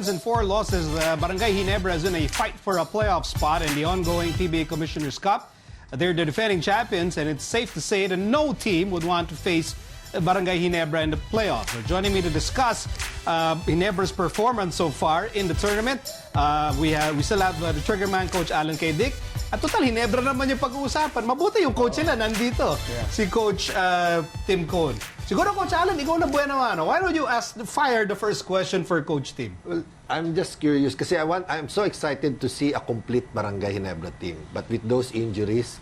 wins and 4 losses, Barangay Ginebra is in a fight for a playoff spot in the ongoing PBA Commissioner's Cup. They're the defending champions, and it's safe to say that no team would want to face Barangay Ginebra in the playoffs. So joining me to discuss Ginebra's performance so far in the tournament, we still have the triggerman coach Alan K. Dick. At total, Ginebra naman yung pag-uusapan. Mabuti yung coach nila nandito, si Coach Tim Cone. Siguro, Coach Alan, ikaw na buena mano. Why don't you fire the first question for Coach Tim? Well, I'm just curious kasi I'm so excited to see a complete Barangay Ginebra team. But with those injuries,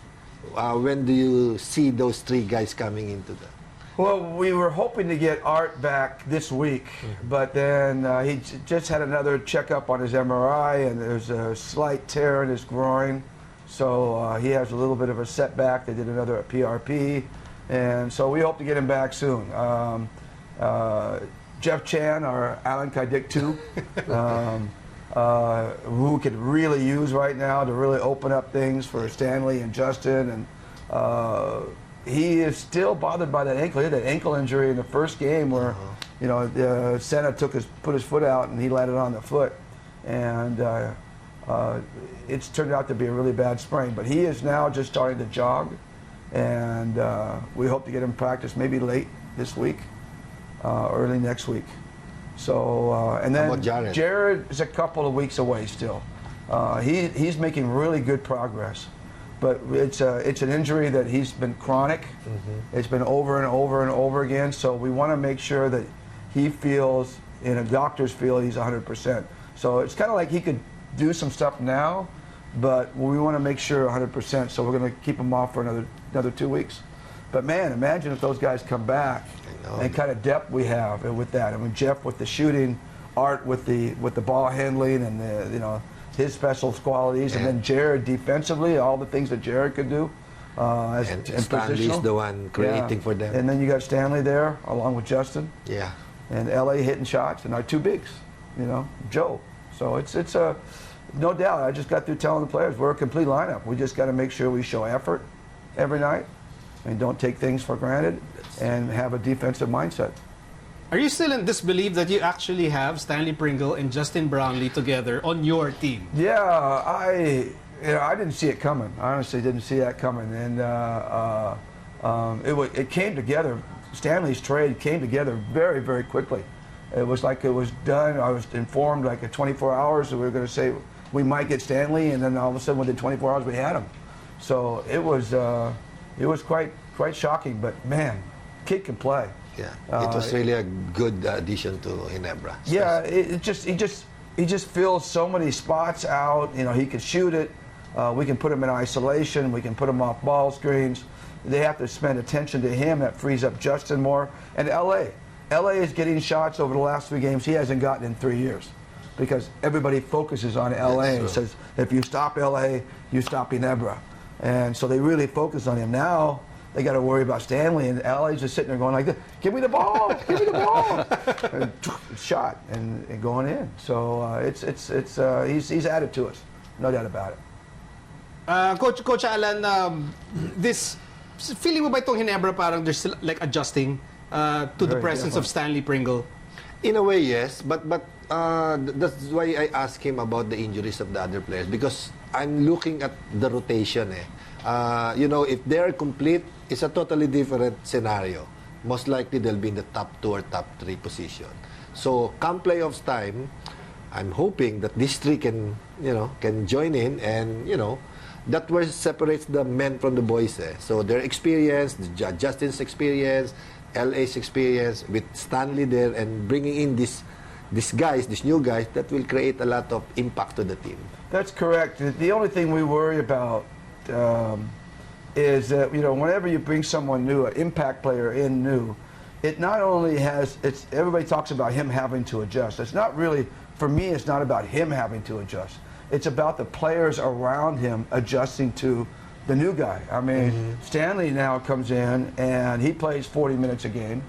when do you see those 3 guys coming into the... Well, we were hoping to get Art back this week, but then he just had another checkup on his MRI, and there's a slight tear in his groin. So he has a little bit of a setback. They did another PRP, and so we hope to get him back soon. Jeff Chan, our Alan Kaidik too, who could really use right now to really open up things for Stanley and Justin, and he is still bothered by that ankle. He had that ankle injury in the first game where, you know, Senna put his foot out and he landed on the foot, and it's turned out to be a really bad sprain. But he is now just starting to jog, and we hope to get him practice maybe late this week, early next week. So and then Jared is a couple of weeks away still. He's making really good progress. But it's an injury that he's been chronic. It's been over and over and over again. So we want to make sure that he feels, in a doctor's feel, he's 100%. So it's kind of like he could do some stuff now, but we want to make sure 100%. So we're going to keep him off for another 2 weeks. But man, imagine if those guys come back and kind of depth we have with that. I mean, Jeff with the shooting, Art with the ball handling, and his special qualities, and then Jared defensively, all the things that Jared could do. And Stanley's the one creating for them. And then you got Stanley there, along with Justin. Yeah. And LA hitting shots, and our 2 bigs, Joe. So it's no doubt. I just got through telling the players we're a complete lineup. We just got to make sure we show effort every night, and don't take things for granted, and have a defensive mindset. Are you still in disbelief that you actually have Stanley Pringle and Justin Brownlee together on your team? Yeah, I didn't see it coming. I honestly didn't see that coming, and it came together. Stanley's trade came together very, very quickly. It was like it was done. I was informed like at 24 hours that we were going to say we might get Stanley, and then all of a sudden within 24 hours we had him. So it was quite shocking. But man, kid can play. Yeah, it was really a good addition to Ginebra. Yeah, he just fills so many spots out. He can shoot it. We can put him in isolation. We can put him off ball screens. They have to spend attention to him. That frees up Justin more. And LA is getting shots over the last 3 games he hasn't gotten in 3 years, because everybody focuses on LA and says if you stop LA, you stop Ginebra, and so they really focus on him now. They got to worry about Stanley, and LA's just sitting there going like this, give me the ball, give me the ball. And shot and going in. So he's added to us, no doubt about it. Coach Alan, this feeling mo ba itong Ginebra parang they're still like adjusting to the presence of Stanley Pringle? In a way, yes, but that's why I asked him about the injuries of the other players, because I'm looking at the rotation. If they're complete, it's a totally different scenario. Most likely they'll be in the top 2 or top 3 position. So come playoffs time, I'm hoping that these 3 can join in, and that where separates the men from the boys. So their experience, Justin's experience, LA's experience with Stanley there, and bringing in these new guys, that will create a lot of impact to the team. That's correct. The only thing we worry about is that whenever you bring someone new, an impact player in new, it not only everybody talks about him having to adjust. It's not really, for me, it's not about him having to adjust. It's about the players around him adjusting to the new guy. I mean, Stanley now comes in and he plays 40 minutes a game.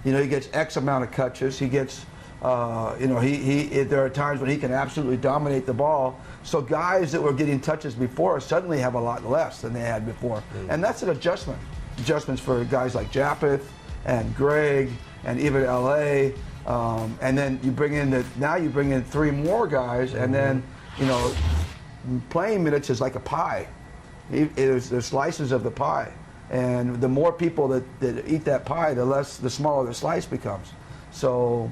He gets X amount of touches. He gets there are times when he can absolutely dominate the ball. So guys that were getting touches before suddenly have a lot less than they had before. And that's an adjustment. Adjustments for guys like Japeth and Greg and even LA And then you bring in now you bring in 3 more guys, and then, you know, playing minutes is like a pie. There's slices of the pie, and the more people that eat that pie, the smaller the slice becomes. So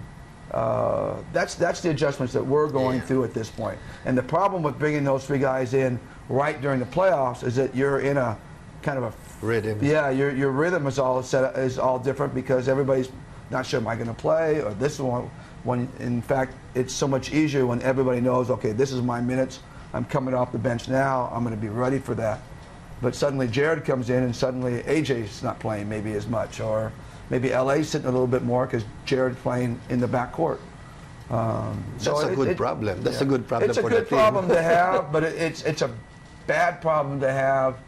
that's the adjustments that we're going through at this point. And the problem with bringing those 3 guys in right during the playoffs is that you're in a kind of a Rhythm. Yeah, your rhythm is all different because everybody's not sure, am I going to play, or this one. When in fact it's so much easier when everybody knows, okay, this is my minutes. I'm coming off the bench now. I'm going to be ready for that. But suddenly Jared comes in, and suddenly AJ's not playing maybe as much, or maybe LA's sitting a little bit more because Jared's playing in the backcourt. That's a good problem. That's a good problem it's for a good the team. problem to have, but it's a bad problem to have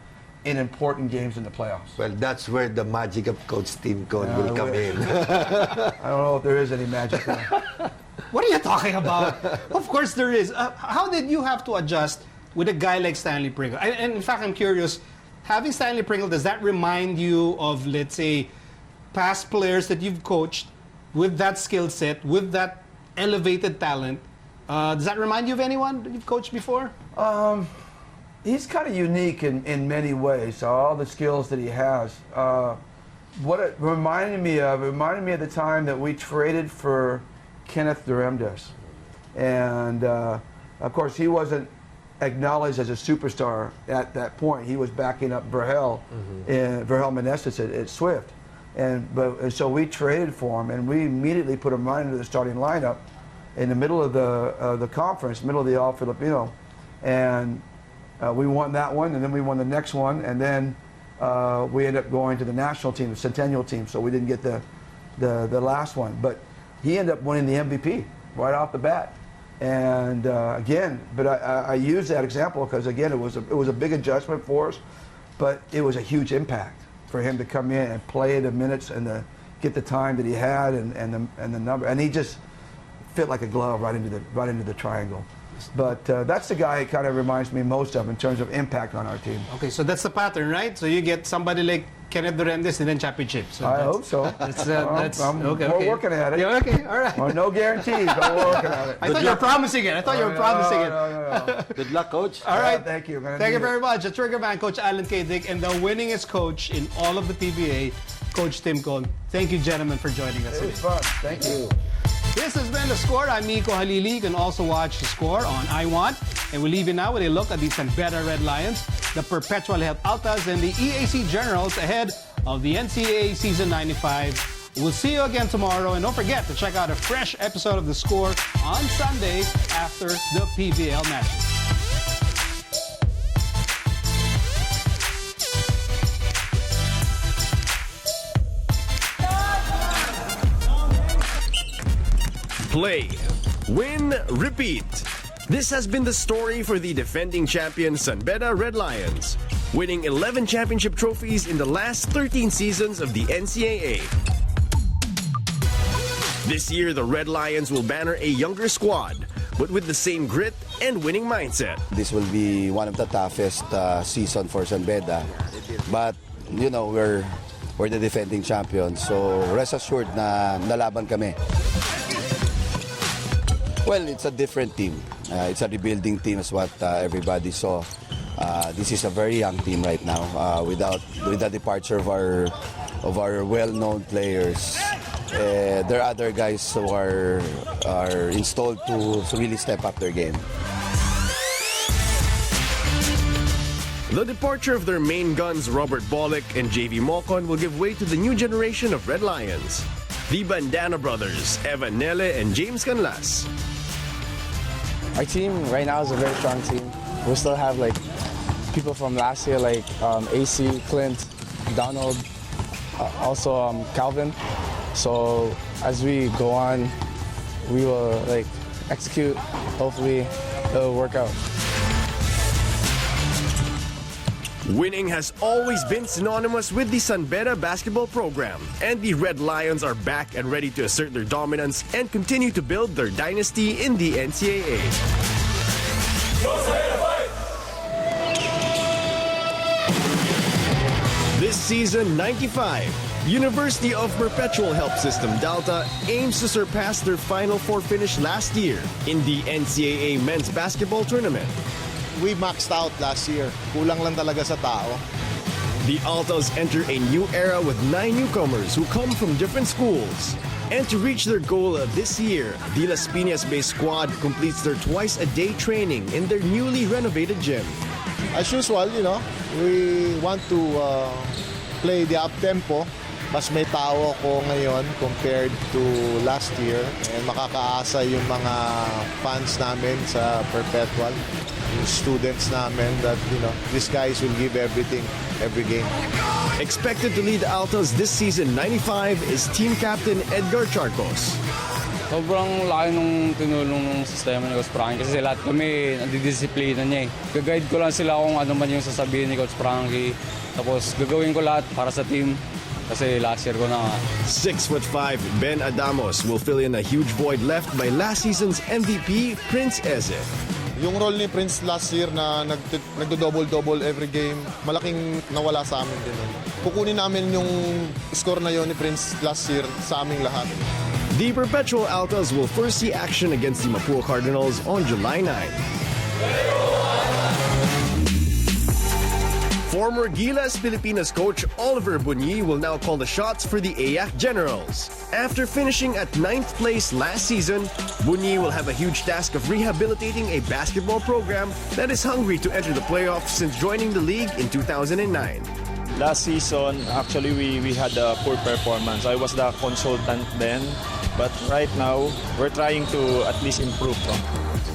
in important games in the playoffs. Well, that's where the magic of Coach Tim Cone will come in. I don't know if there is any magic there. What are you talking about? Of course there is. How did you have to adjust with a guy like Stanley Pringle? And in fact, I'm curious, having Stanley Pringle, does that remind you of, let's say, past players that you've coached with that skill set, with that elevated talent? Does that remind you of anyone that you've coached before? He's kind of unique in many ways, so all the skills that he has. What it reminded me of the time that we traded for Kenneth Duremdes. And of course, he wasn't acknowledged as a superstar at that point. He was backing up Verhel Meneses at Swift. And so we traded for him, and we immediately put him right into the starting lineup in the middle of the conference, middle of the All-Filipino. And we won that one, and then we won the next one, and then we ended up going to the national team, the Centennial team, so we didn't get the last one. But he ended up winning the MVP right off the bat. And I use that example because, again, it was a big adjustment for us, but it was a huge impact for him to come in and play the minutes and get the time that he had and the number, and he just fit like a glove right into the triangle. But that's the guy it kind of reminds me most of in terms of impact on our team. Okay, so that's the pattern, right? So you get somebody like Kenneth Duremdes and then championship. So I hope so. We're working at it. Yeah, okay, all right. Well, no guarantees, but we're working at it. I thought you were promising it. No. Good luck, Coach. All right. Thank you. Thank you very much. The Trigger Man, Coach Alan K. Dick, and the winningest coach in all of the PBA, Coach Tim Cone. Thank you, gentlemen, for joining us It today. was fun. Thank you. This has been The Score. I'm Miko Halili. You can also watch The Score on iWant. And we'll leave you now with a look at the San Beda Red Lions, the Perpetual Health Altas, and the EAC Generals ahead of the NCAA Season 95. We'll see you again tomorrow. And don't forget to check out a fresh episode of The Score on Sunday after the PBL matches. Play, win, repeat. This has been the story for the defending champion San Beda Red Lions, winning 11 championship trophies in the last 13 seasons of the NCAA. This year, the Red Lions will banner a younger squad, but with the same grit and winning mindset. This will be one of the toughest season for San Beda, but you know we're the defending champions, so rest assured na nalaban kami. Well, it's a different team. It's a rebuilding team, as what everybody saw. This is a very young team right now. With the departure of our well-known players, there are other guys who are installed to really step up their game. The departure of their main guns, Robert Bollick and JV Mocon, will give way to the new generation of Red Lions. The Bandana Brothers, Evan Nele and James Canlas. Our team right now is a very strong team. We still have like people from last year like AC, Clint, Donald, also Calvin. So as we go on, we will like execute. Hopefully it'll work out. Winning has always been synonymous with the San Beda basketball program, and the Red Lions are back and ready to assert their dominance and continue to build their dynasty in the NCAA. This season 95, University of Perpetual Help System Delta aims to surpass their Final Four finish last year in the NCAA Men's Basketball Tournament. We maxed out last year. Kulang lang talaga sa tao. The Altos enter a new era with 9 newcomers who come from different schools. And to reach their goal this year, the Las Piñas-based squad completes their twice-a-day training in their newly renovated gym. As usual, we want to play the up-tempo. Mas may tao ko ngayon compared to last year. And makakaasa yung mga fans namin sa Perpetual, yung students namin that, these guys will give everything every game. Expected to lead the Altos this season 95 is team captain Edgar Charcos. Sobrang laki nung tinulong ng sistema ni Coach Frankie kasi lahat kami nandidisiplina niya eh. Gagayad ko lang sila kung ano man yung sasabihin ni Coach Frankie. Tapos gagawin ko lahat para sa team kasi last year ko na nga. 6'5" Ben Adamos will fill in a huge void left by last season's MVP Prince Eze. Yung role ni Prince last year na nagdo-double-double every game, malaking nawala sa amin din. Kukunin namin yung score na yon ni Prince last year sa aming lahat. The Perpetual Altos will first see action against the Mapua Cardinals on July 9. Former Gilas Pilipinas coach Oliver Bunyi will now call the shots for the AAC Generals. After finishing at 9th place last season, Bunyi will have a huge task of rehabilitating a basketball program that is hungry to enter the playoffs since joining the league in 2009. Last season, actually, we had a poor performance. I was the consultant then, but right now, we're trying to at least improve.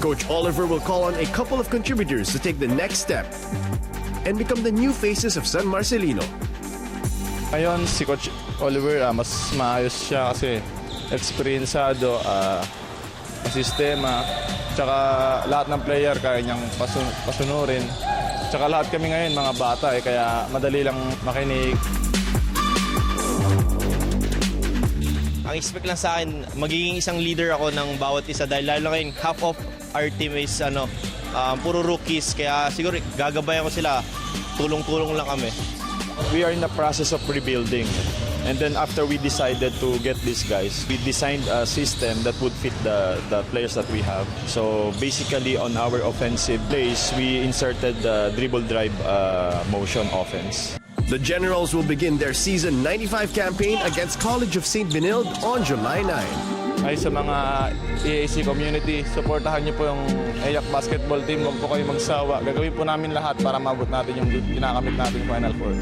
Coach Oliver will call on a couple of contributors to take the next step and become the new faces of San Marcelino. Ngayon, si Coach Oliver, mas maayos siya kasi experiencado, sistema, tsaka lahat ng player kaya niyang pasunurin. Tsaka lahat kami ngayon mga bata kaya madali lang makinig. Ang expect lang sa akin, magiging isang leader ako ng bawat isa dahil lalo ngayon half of our team is puro rookies kaya siguro gagabayan ko sila, tulong-tulong lang kami. We are in the process of rebuilding. And then after we decided to get these guys, we designed a system that would fit the players that we have. So basically on our offensive plays, we inserted the dribble drive motion offense. The Generals will begin their season 95 campaign against College of St. Benilde on July 9. Ay sa mga EAC community, supportahan niyo po yung AAC basketball team. Huwag po kayo magsawa. Gagawin po namin lahat para mabot natin yung kinakamit natin Final Four.